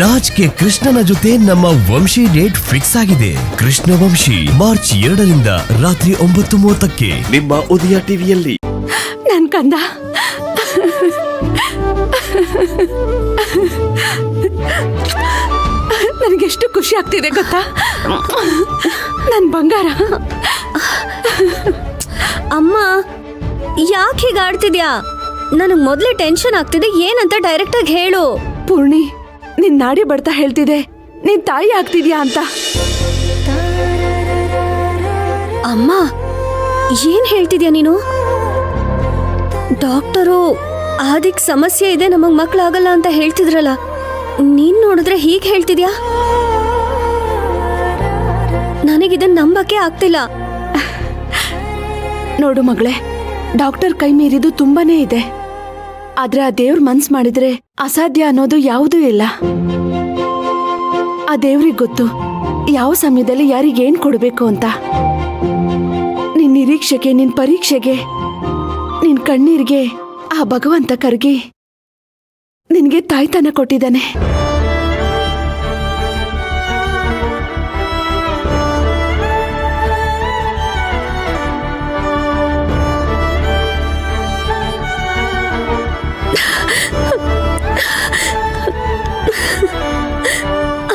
Raj K ಕೃಷ್ಣನ ಜೊತೆ ನಮ್ಮ ವಂಶಿ ಡೇಟ್ ಫಿಕ್ಸ್ ಆಗಿದೆ. ಕೃಷ್ಣ ವಂಶಿ ಮಾರ್ಚ್ 2ರಿಂದ ರಾತ್ರಿ 9:30ಕ್ಕೆ ನಿಮ್ಮ ಉದಯ ಟಿವಿಯಲ್ಲಿ. ನನ್ ಕಂದ ನನಗೆಷ್ಟು ಖುಷಿ ಆಗ್ತಿದೆ ಗೊತ್ತಾ, ನನ್ ಬಂಗಾರ. ಅಮ್ಮ ಯಾಕೆ ಹೀಗೆ ಆಡ್ತಿದ್ಯಾ? ನನಗೆ ಮೊದಲೇ ಟೆನ್ಷನ್ ಆಗ್ತಿದೆ. ಏನಂತ ಡೈರೆಕ್ಟ್ ಆಗಿ ಹೇಳು. ಪೂರ್ಣಿ, ನಿನ್ ನಾಡಿ ಬಡ್ತಾ ಹೇಳ್ತಿದೆ ನೀನ್ ತಾಯಿ ಆಗ್ತಿದ್ಯಾ ಅಂತ. ಅಮ್ಮ ಏನ್ ಹೇಳ್ತಿದ್ಯಾ ನೀನು? ಡಾಕ್ಟರು ಆದಿಕ್ ಸಮಸ್ಯೆ ಇದೆ, ನಮಗ್ ಮಕ್ಳಾಗಲ್ಲ ಅಂತ ಹೇಳ್ತಿದ್ರಲ್ಲ, ನೀನ್ ನೋಡಿದ್ರೆ ಹೀಗೆ ಹೇಳ್ತಿದ್ಯಾ? ನನಗಿದನ್ ನಂಬಕ್ಕೆ ಆಗ್ತಿಲ್ಲ. ನೋಡು ಮಗಳೇ, ಡಾಕ್ಟರ್ ಕೈ ಮೀರಿದು ತುಂಬಾನೇ ಇದೆ. ಆದ್ರೆ ಆ ದೇವ್ರ ಮನ್ಸ್ ಮಾಡಿದ್ರೆ ಅಸಾಧ್ಯ ಅನ್ನೋದು ಯಾವುದೂ ಇಲ್ಲ. ಆ ದೇವ್ರಿಗೆ ಗೊತ್ತು ಯಾವ ಸಮಯದಲ್ಲಿ ಯಾರಿಗೇನ್ ಕೊಡ್ಬೇಕು ಅಂತ. ನಿನ್ ನಿರೀಕ್ಷೆಗೆ, ನಿನ್ ಪರೀಕ್ಷೆಗೆ, ನಿನ್ ಕಣ್ಣೀರ್ಗೆ ಆ ಭಗವಂತ ಕರ್ಗಿ ನಿನ್ಗೆ ತಾಯ್ತನ ಕೊಟ್ಟಿದ್ದಾನೆ.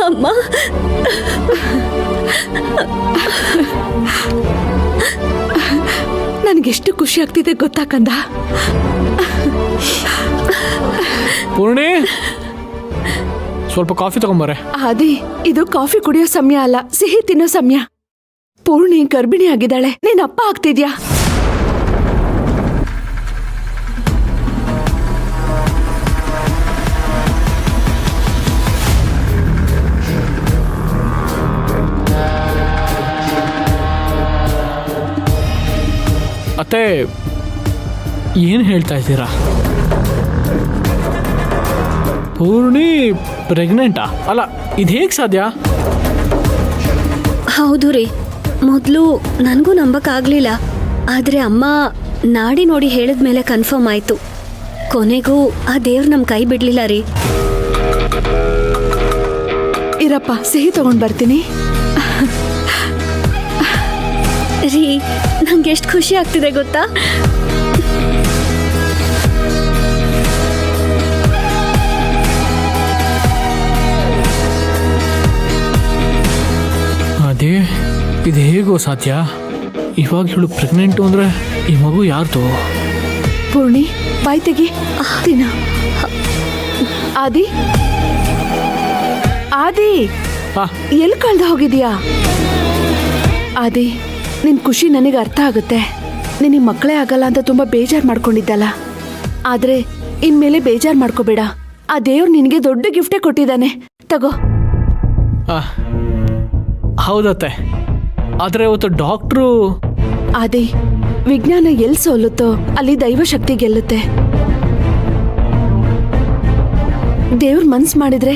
ಅಮ್ಮ ನನ್ಗೆಷ್ಟು ಖುಷಿ ಆಗ್ತಿದೆ ಗೊತ್ತಾ ಕಂದ. ಪೂರ್ಣಿ, ಸ್ವಲ್ಪ ಕಾಫಿ ತಗೊಂಬಾರೆ. ಆದಿ, ಇದು ಕಾಫಿ ಕುಡಿಯೋ ಸಮಯ ಅಲ್ಲ, ಸಿಹಿ ತಿನ್ನೋ ಸಮಯ. ಪೂರ್ಣಿ ಗರ್ಭಿಣಿ ಆಗಿದ್ದಾಳೆ, ನೀನ್ ಅಪ್ಪ ಆಗ್ತಿದ್ಯಾ. ಅತ್ತೆ, ಏನು ಹೇಳ್ತಾ ಇದ್ದೀರಾ? ಪೂರ್ಣಿ ಪ್ರೆಗ್ನೆಂಟಾ? ಅಲ್ಲ, ಇದು ಹೇಗೆ ಸಾಧ್ಯ? ಹೌದು ರೀ, ಮೊದಲು ನನಗೂ ನಂಬಕ್ಕಾಗಲಿಲ್ಲ. ಆದರೆ ಅಮ್ಮ ನಾಡಿ ನೋಡಿ ಹೇಳಿದ್ಮೇಲೆ ಕನ್ಫರ್ಮ್ ಆಯಿತು. ಕೊನೆಗೂ ಆ ದೇವ್ರು ನಮ್ಮ ಕೈ ಬಿಡಲಿಲ್ಲ ರೀ. ಇರಪ್ಪ, ಸಿಹಿ ತಗೊಂಡ್ ಬರ್ತೀನಿ. ರೀ, ನಂಗೆ ಎಷ್ಟು ಖುಷಿ ಆಗ್ತಿದೆ ಗೊತ್ತಾ? ಅದೇ, ಇದು ಹೇಗೋ ಸಾಧ್ಯ? ಇವಾಗ ಇವಳು ಪ್ರೆಗ್ನೆಂಟು ಅಂದರೆ ಈ ಮಗು ಯಾರ್ದು? ಪೂರ್ಣಿ, ಬಾಯ್ ತೆಗಿ, ತಿನ್ನ. ಆದಿ, ಆದಿ, ಎಲ್ಲಿ ಕಳ್ದ ಹೋಗಿದ್ಯಾ? ಆದಿ, ನಿನ್ ಖುಷಿ ನನಗೆ ಅರ್ಥ ಆಗುತ್ತೆ. ನಿನಗೆ ಮಕ್ಕಳೇ ಆಗಲ್ಲ ಅಂತ ತುಂಬಾ ಬೇಜಾರು ಮಾಡ್ಕೊಂಡಿದ್ದಲ್ಲ. ಆದ್ರೆ ಇನ್ಮೇಲೆ ಬೇಜಾರು ಮಾಡ್ಕೋಬೇಡ. ಆ ದೇವ್ರು ನಿನಗೆ ದೊಡ್ಡ ಗಿಫ್ಟೇ ಕೊಟ್ಟಿದ್ದಾನೆ, ತಗೋ. ಹೌದತ್ತೆ, ಆದರೆ ಇವತ್ತು ಡಾಕ್ಟ್ರು. ಆದಿ, ವಿಜ್ಞಾನ ಎಲ್ಲಿ ಸೋಲುತ್ತೋ ಅಲ್ಲಿ ದೈವಶಕ್ತಿ ಗೆಲ್ಲುತ್ತೆ. ದೇವ್ರ ಮನ್ಸ್ ಮಾಡಿದ್ರೆ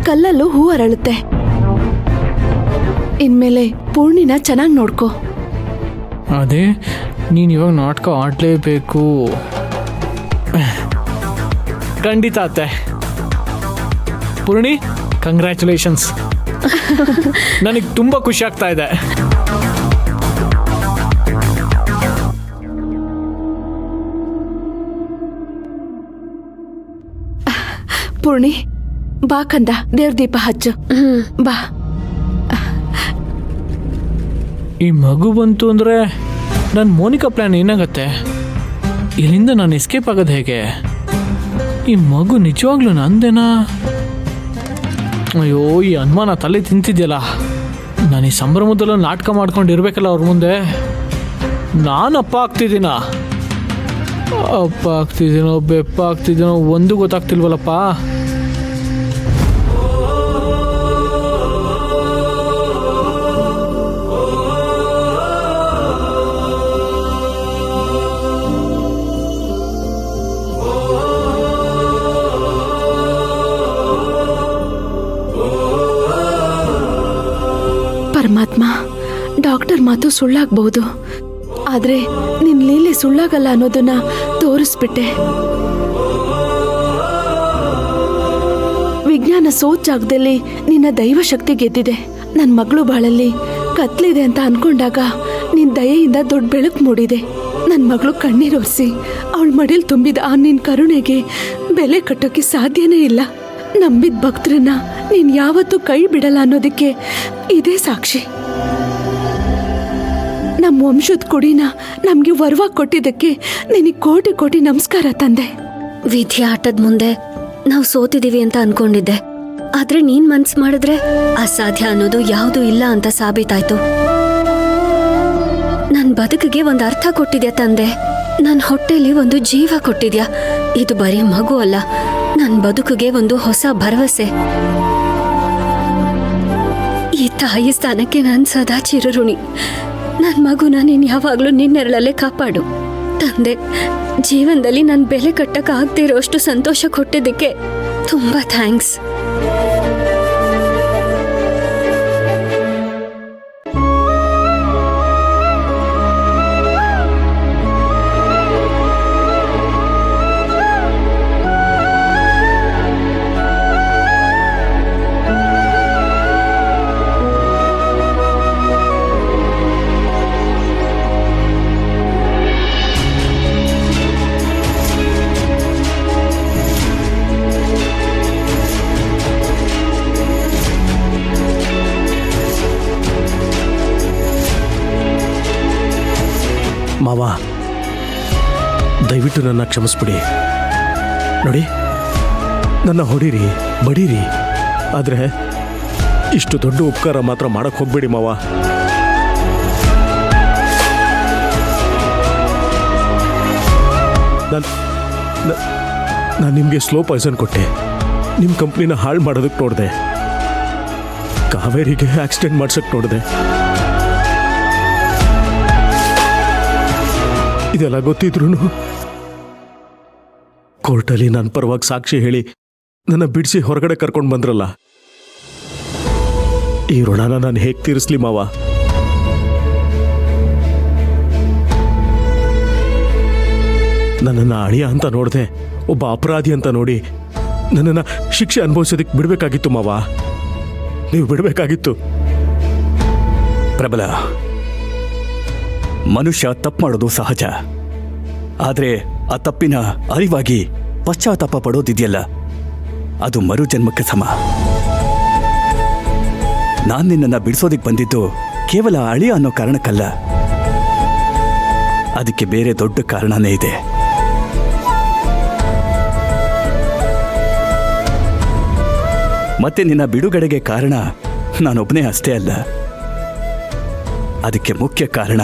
ಕಲ್ಲಲ್ಲೂ ಹೂ ಅರಳುತ್ತೆ. ಇನ್ಮೇಲೆ ಪೂರ್ಣಿನ ಚೆನ್ನಾಗಿ ನೋಡ್ಕೋ. ಅದೇ, ನೀನು ಇವಾಗ ನಾಟಕ ಆಡಲೇಬೇಕು. ಖಂಡಿತ ಅತ್ತೆ. ಪೂರ್ಣಿ, ಕಂಗ್ರ್ಯಾಚುಲೇಷನ್ಸ್. ನನಗೆ ತುಂಬ ಖುಷಿ ಆಗ್ತಾ ಇದೆ. ಪೂರ್ಣಿ, ಬಾ ಕಂದ, ದೇವ್ರ ದೀಪ ಹಚ್ಚು. ಬಾ. ಈ ಮಗು ಬಂತು ಅಂದರೆ ನನ್ನ ಮೋನಿಕಾ ಪ್ಲ್ಯಾನ್ ಏನಾಗತ್ತೆ? ಇಲ್ಲಿಂದ ನಾನು ಎಸ್ಕೇಪ್ ಆಗೋದು ಹೇಗೆ? ಈ ಮಗು ನಿಜವಾಗ್ಲೂ ನಂದೇನಾ? ಅಯ್ಯೋ, ಈ ಅನುಮಾನ ತಲೆ ತಿಂತಿದ್ಯಲ್ಲ. ನಾನು ಈ ಸಂಭ್ರಮದಲ್ಲೂ ನಾಟಕ ಮಾಡ್ಕೊಂಡು ಇರಬೇಕಲ್ಲ ಅವ್ರ ಮುಂದೆ. ನಾನು ಅಪ್ಪ ಆಗ್ತಿದ್ದೀನ, ಅಪ್ಪ ಆಗ್ತಿದ್ದೀನೋ ಬೆಪ್ಪ ಆಗ್ತಿದ್ದೀನೋ ಒಂದು ಗೊತ್ತಾಗ್ತಿಲ್ವಲ್ಲಪ್ಪ. ಪರಮಾತ್ಮ, ಡಾಕ್ಟರ್ ಮಾತು ಸುಳ್ಳಾಗಬಹುದು, ಆದ್ರೆ ನಿನ್ ಲೀಲೆ ಸುಳ್ಳಾಗಲ್ಲ ಅನ್ನೋದನ್ನ ತೋರಿಸ್ಬಿಟ್ಟೆ. ವಿಜ್ಞಾನ ನಾನು ಸೋತ್ ಜಾಗದಲ್ಲಿ ನಿನ್ನ ದೈವ ಶಕ್ತಿ ಗೆದ್ದಿದೆ. ನನ್ನ ಮಗಳು ಬಾಳಲ್ಲಿ ಕತ್ಲಿದೆ ಅಂತ ಅನ್ಕೊಂಡಾಗ ನಿನ್ ದಯೆಯಿಂದ ದೊಡ್ಡ ಬೆಳಕು ಮೂಡಿದೆ. ನನ್ನ ಮಗಳು ಕಣ್ಣೀರೊರೆಸಿ ಅವಳ ಮಡಿಲ್ ತುಂಬಿದ ಆ ನಿನ್ ಕರುಣೆಗೆ ಬೆಲೆ ಕಟ್ಟೋಕೆ ಸಾಧ್ಯನೇ ಇಲ್ಲ. ನಂಬಿದ ಭಕ್ತರನ್ನ ನೀನ್ ಯಾವತ್ತೂ ಕೈ ಬಿಡಲ್ಲ ಅನ್ನೋದಕ್ಕೆ ಇದೇ ಸಾಕ್ಷಿ. ನಮ್ಮ ವಂಶದ ಕುಡಿನ ನಮ್ಗೆ ವರವಾಗಿ ಕೊಟ್ಟಿದ್ದಕ್ಕೆ ನಿನಗೆ ಕೋಟಿ ಕೋಟಿ ನಮಸ್ಕಾರ ತಂದೆ. ವಿಧಿ ಆಟದ ಮುಂದೆ ನಾವು ಸೋತಿದೀವಿ ಅಂತ ಅನ್ಕೊಂಡಿದ್ದೆ, ಆದ್ರೆ ನೀನ್ ಮನ್ಸ್ ಮಾಡಿದ್ರೆ ಅಸಾಧ್ಯ ಅನ್ನೋದು ಯಾವುದು ಇಲ್ಲ ಅಂತ ಸಾಬೀತಾಯ್ತು. ನನ್ ಬದುಕಿಗೆ ಒಂದು ಅರ್ಥ ಕೊಟ್ಟಿದ್ಯಾ ತಂದೆ. ನನ್ನ ಹೊಟ್ಟೆಲಿ ಒಂದು ಜೀವ ಕೊಟ್ಟಿದ್ಯಾ. ಇದು ಬರೀ ಮಗು ಅಲ್ಲ, ನನ್ನ ಬದುಕಿಗೆ ಒಂದು ಹೊಸ ಭರವಸೆ. ಈ ತಾಯಿ ಸ್ಥಾನಕ್ಕೆ ನಾನು ಸದಾ ಚಿರಋಣಿ. ನನ್ನ ಮಗುನ ನೀನು ಯಾವಾಗ್ಲೂ ನಿನ್ನೆರಳಲ್ಲೇ ಕಾಪಾಡು ತಂದೆ. ಜೀವನದಲ್ಲಿ ನನ್ನ ಬೆಲೆ ಕಟ್ಟಕ್ಕೆ ಆಗದೆ ಇರೋಷ್ಟು ಸಂತೋಷ ಕೊಟ್ಟಿದ್ದಕ್ಕೆ ತುಂಬಾ ಥ್ಯಾಂಕ್ಸ್. ಮಾವ, ದಯವಿಟ್ಟು ನನ್ನ ಕ್ಷಮಿಸ್ಬಿಡಿ. ನೋಡಿ, ನನ್ನ ಹೊಡೀರಿ, ಬಡೀರಿ, ಆದರೆ ಇಷ್ಟು ದೊಡ್ಡ ಉಪಕಾರ ಮಾತ್ರ ಮಾಡಕ್ಕೆ ಹೋಗ್ಬೇಡಿ ಮಾವ. ನಾನು ನಿಮಗೆ ಸ್ಲೋ ಪಾಯ್ಸನ್ ಕೊಟ್ಟೆ, ನಿಮ್ಮ ಕಂಪ್ನಿನ ಹಾಳು ಮಾಡೋದಕ್ಕೆ ನೋಡಿದೆ, ಕಾವೇರಿಗೆ ಆಕ್ಸಿಡೆಂಟ್ ಮಾಡ್ಸಕ್ಕೆ ನೋಡಿದೆ. ಇದೆಲ್ಲ ಗೊತ್ತಿದ್ರು ಕೋರ್ಟಲ್ಲಿ ನನ್ನ ಪರವಾಗಿ ಸಾಕ್ಷಿ ಹೇಳಿ ನನ್ನ ಬಿಡಿಸಿ ಹೊರಗಡೆ ಕರ್ಕೊಂಡು ಬಂದ್ರಲ್ಲ, ಈ ಋಣನ ನಾನು ಹೇಗೆ ತೀರಿಸ್ಲಿ ಮಾವ? ನನ್ನನ್ನು ಅಳಿಯ ಅಂತ ನೋಡಿದೆ, ಒಬ್ಬ ಅಪರಾಧಿ ಅಂತ ನೋಡಿ ನನ್ನನ್ನು ಶಿಕ್ಷೆ ಅನುಭವಿಸೋದಕ್ಕೆ ಬಿಡಬೇಕಾಗಿತ್ತು ಮಾವ. ನೀವು ಬಿಡಬೇಕಾಗಿತ್ತು. ಪ್ರಬಲ, ಮನುಷ್ಯ ತಪ್ಪು ಮಾಡೋದು ಸಹಜ, ಆದರೆ ಆ ತಪ್ಪಿನ ಅರಿವಾಗಿ ಪಶ್ಚಾತ್ತಾಪ ಪಡೋದಿದೆಯಲ್ಲ, ಅದು ಮರು ಜನ್ಮಕ್ಕೆ ಸಮ. ನಾನು ನಿನ್ನನ್ನು ಬಿಡಿಸೋದಿಕ್ಕೆ ಬಂದಿದ್ದು ಕೇವಲ ಅಳಿಯ ಅನ್ನೋ ಕಾರಣಕ್ಕಲ್ಲ, ಅದಕ್ಕೆ ಬೇರೆ ದೊಡ್ಡ ಕಾರಣನೇ ಇದೆ. ಮತ್ತೆ ನಿನ್ನ ಬಿಡುಗಡೆಗೆ ಕಾರಣ ನಾನೊಬ್ಬನೇ ಅಷ್ಟೇ ಅಲ್ಲ, ಅದಕ್ಕೆ ಮುಖ್ಯ ಕಾರಣ